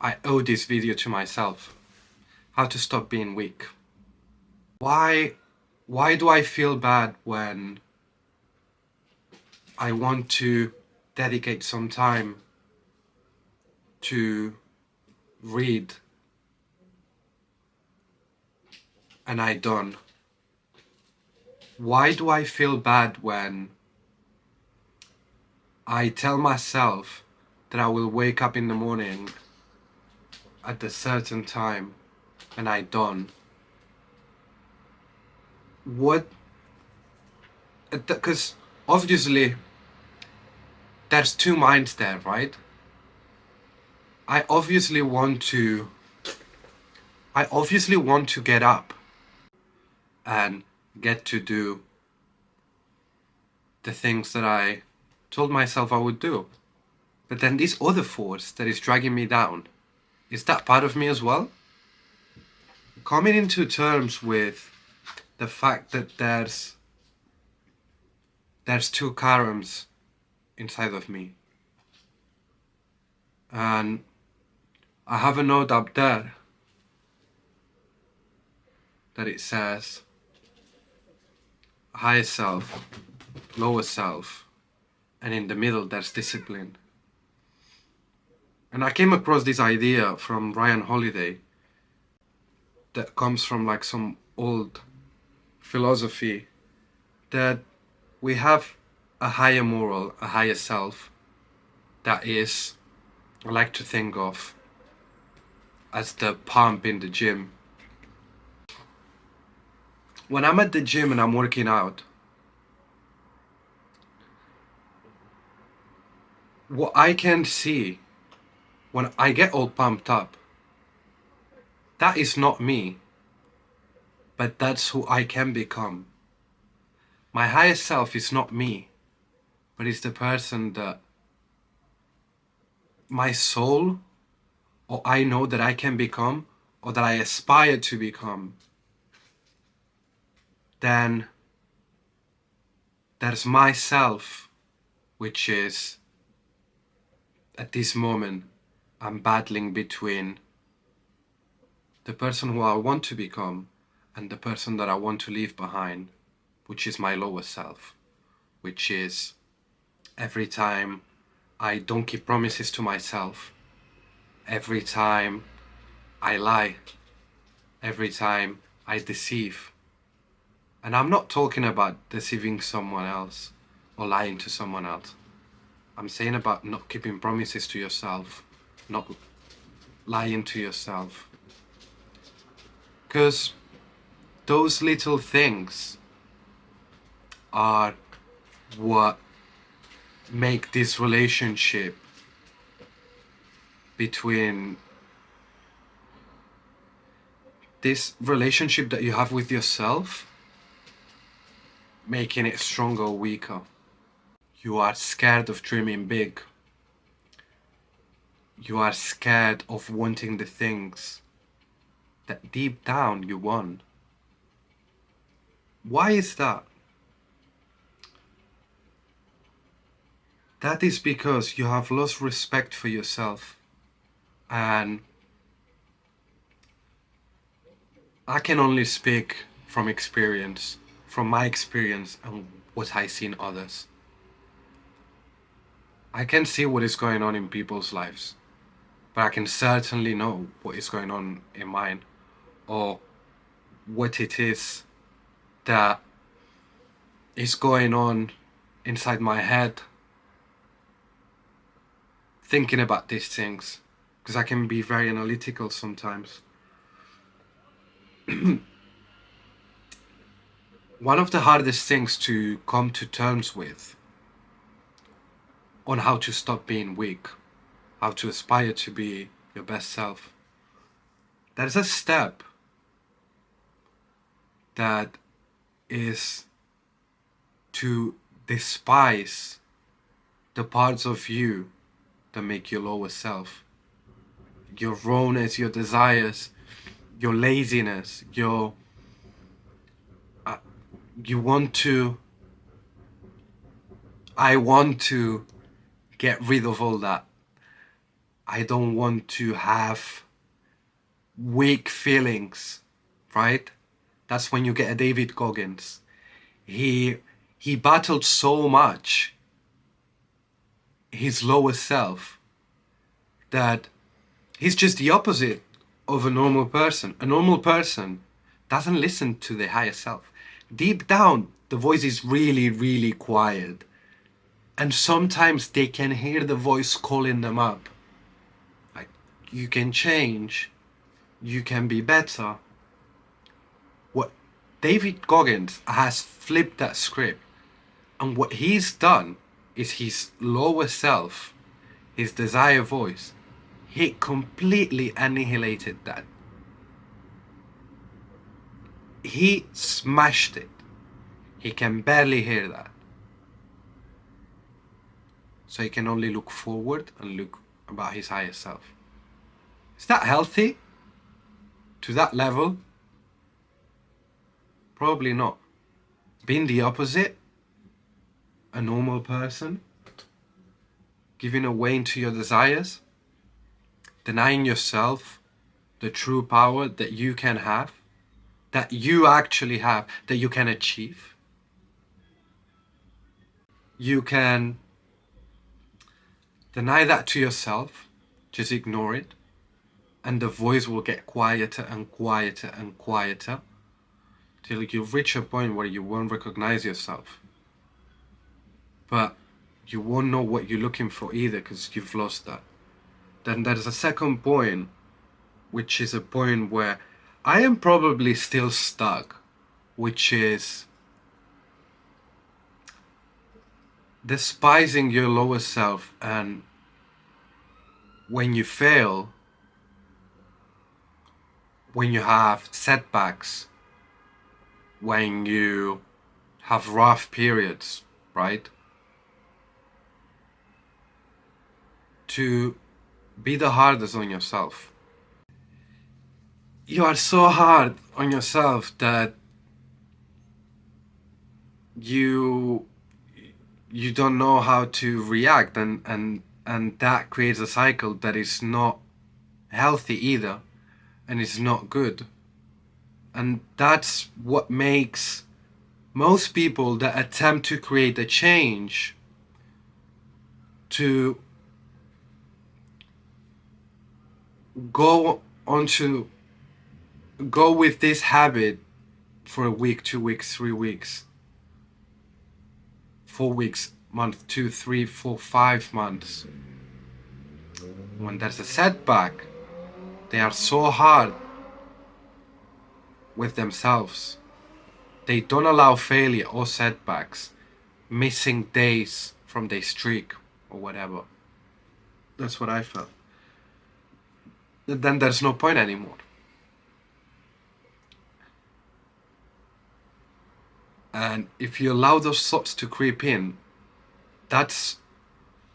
I owe this video to myself. How to stop being weak. Why do I feel bad when I want to dedicate some time to read and I don't? Why do I feel bad when I tell myself that I will wake up in the morning at a certain time and I don't? Because obviously there's two minds there, right? I obviously want to get up and get to do the things that I told myself I would do. But then this other force that is dragging me down, is that part of me as well? Coming into terms with the fact that there's two Karams inside of me. And I have a note up there that it says higher self, lower self, and in the middle there's discipline. And I came across this idea from Ryan Holiday that comes from like some old philosophy that we have a higher moral, a higher self that is, I like to think of as the pump in the gym. When I'm at the gym and I'm working out, what I can see when I get all pumped up, that is not me, but that's who I can become. My higher self is not me, but it's the person that my soul, or I know that I can become, or that I aspire to become. Then there's myself, which is, at this moment, I'm battling between the person who I want to become and the person that I want to leave behind, which is my lower self, which is every time I don't keep promises to myself, every time I lie, every time I deceive. And I'm not talking about deceiving someone else or lying to someone else. I'm saying about not keeping promises to yourself, not lying to yourself. Because those little things are what make this relationship between this relationship that you have with yourself, making it stronger or weaker. You are scared of dreaming big. You are scared of wanting the things that deep down you want. Why is that? That is because you have lost respect for yourself. And I can only speak from experience, from my experience and what I see in others. I can see what is going on in people's lives, but I can certainly know what is going on in mine, or what it is that is going on inside my head thinking about these things, because I can be very analytical sometimes. One of the hardest things to come to terms with on how to stop being weak, how to aspire to be your best self, there's a step that is to despise the parts of you that make your lower self. Your rawness, your desires, your laziness, you want to, I want to get rid of all that. I don't want to have weak feelings, right? That's when you get a David Goggins. He battled so much his lower self that he's just the opposite of a normal person. A normal person doesn't listen to their higher self. Deep down, the voice is really, really quiet. And sometimes they can hear the voice calling them up. Like, you can change. You can be better. What David Goggins has flipped that script. And what he's done is his lower self, his desire voice, he completely annihilated that. He smashed it. He can barely hear that. So he can only look forward and look about his higher self. Is that healthy? To that level? Probably not. Being the opposite, a normal person, giving away into your desires, denying yourself the true power that you can have, that you actually have, that you can achieve. You can deny that to yourself, just ignore it, and the voice will get quieter and quieter and quieter till you reach a point where you won't recognize yourself. But you won't know what you're looking for either because you've lost that. Then there's a second point, which is a point where I am probably still stuck, which is despising your lower self. And when you fail, when you have setbacks, when you have rough periods, right? To be the hardest on yourself. You are so hard on yourself that you don't know how to react, and that creates a cycle that is not healthy either, and it's not good. And that's what makes most people that attempt to create a change to go with this habit for a week, 2 weeks, 3 weeks, 4 weeks, month, 2, 3, 4, 5 months. When there's a setback, they are so hard with themselves. They don't allow failure or setbacks, missing days from their streak or whatever. That's what I felt. Then there's no point anymore. And if you allow those thoughts to creep in, that's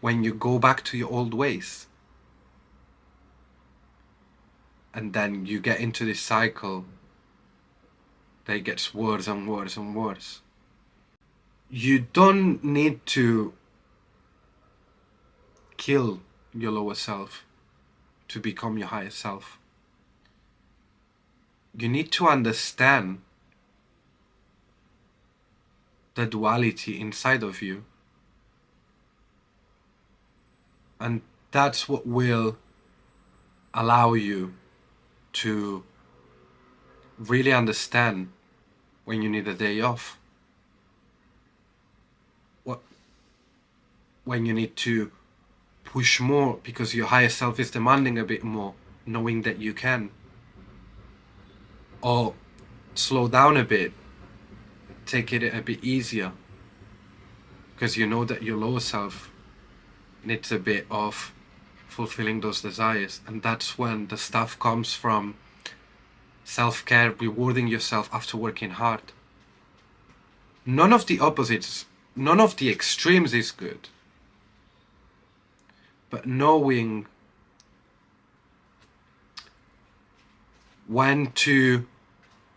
when you go back to your old ways. And then you get into this cycle that gets worse and worse and worse. You don't need to kill your lower self to become your higher self. You need to understand the duality inside of you. And that's what will allow you to really understand when you need a day off. When you need to push more because your higher self is demanding a bit more, knowing that you can. Or slow down a bit, take it a bit easier, because you know that your lower self needs a bit of fulfilling those desires. And that's when the stuff comes from self-care, rewarding yourself after working hard. None of the opposites, none of the extremes is good. But knowing when to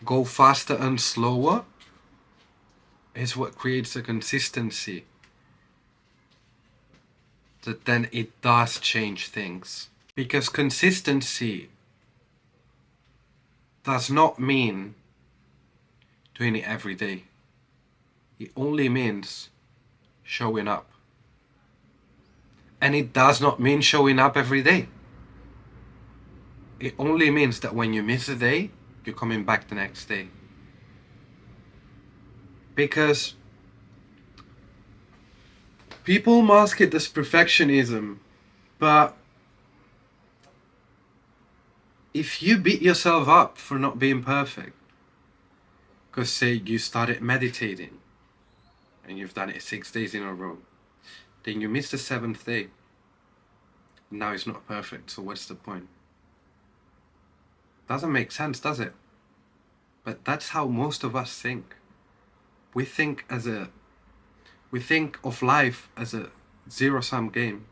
go faster and slower is what creates a consistency that then it does change things. Because consistency does not mean doing it every day. It only means showing up. And it does not mean showing up every day. It only means that when you miss a day, you're coming back the next day. Because people mask it as perfectionism, but if you beat yourself up for not being perfect, because say you started meditating and you've done it 6 days in a row, then you miss the 7th day. Now it's not perfect, so what's the point? Doesn't make sense, does it? But that's how most of us think. We think of life as a zero-sum game.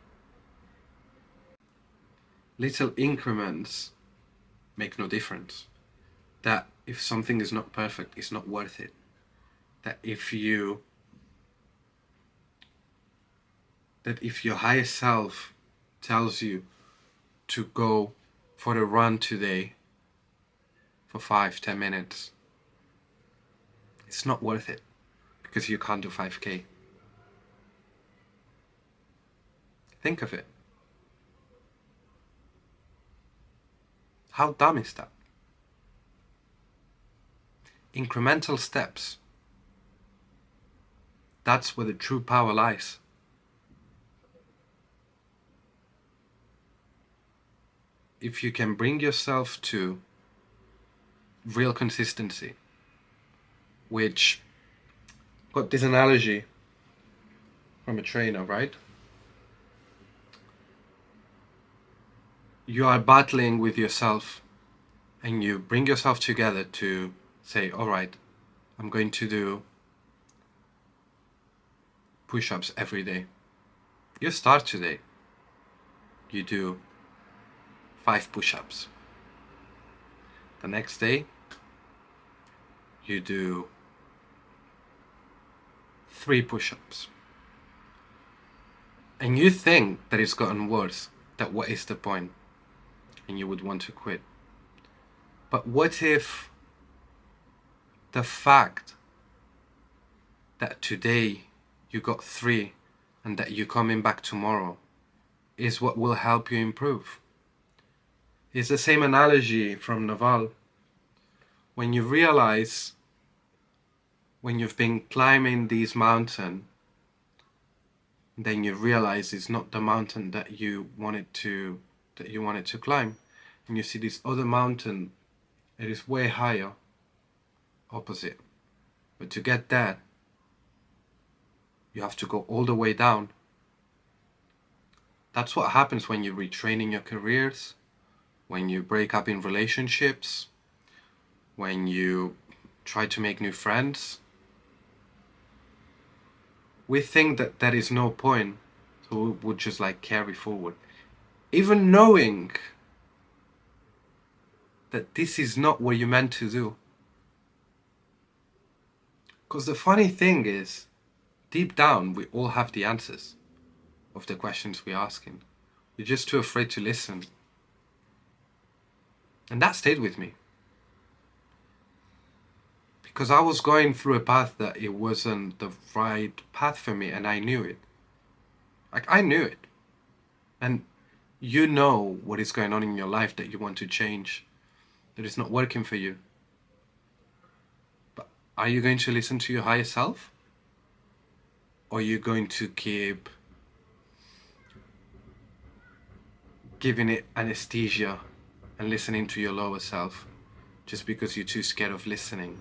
Little increments make no difference. That if something is not perfect, it's not worth it. That if your higher self tells you to go for a run today for 5-10 minutes, it's not worth it because you can't do 5K. Think of it. How dumb is that? Incremental steps. That's where the true power lies. If you can bring yourself to real consistency, which got this analogy from a trainer, right? You are battling with yourself and you bring yourself together to say, all right, I'm going to do push-ups every day. You start today. You do 5 push-ups. The next day, you do 3 push-ups. And you think that it's gotten worse, that what is the point? And you would want to quit. But what if the fact that today you got 3 and that you're coming back tomorrow is what will help you improve? It's the same analogy from Naval. When you realize, when you've been climbing this mountain, then you realize it's not the mountain that you wanted to climb, and you see this other mountain, it is way higher, opposite. But to get there, you have to go all the way down. That's what happens when you retrain in your careers, when you break up in relationships, when you try to make new friends. We think that there is no point, so we would just like carry forward, even knowing that this is not what you're meant to do. Because the funny thing is, deep down, we all have the answers of the questions we're asking. We're just too afraid to listen. And that stayed with me. Because I was going through a path that it wasn't the right path for me, and I knew it. Like, I knew it. And you know what is going on in your life that you want to change, that is not working for you. But are you going to listen to your higher self? Or are you going to keep giving it anesthesia and listening to your lower self just because you're too scared of listening?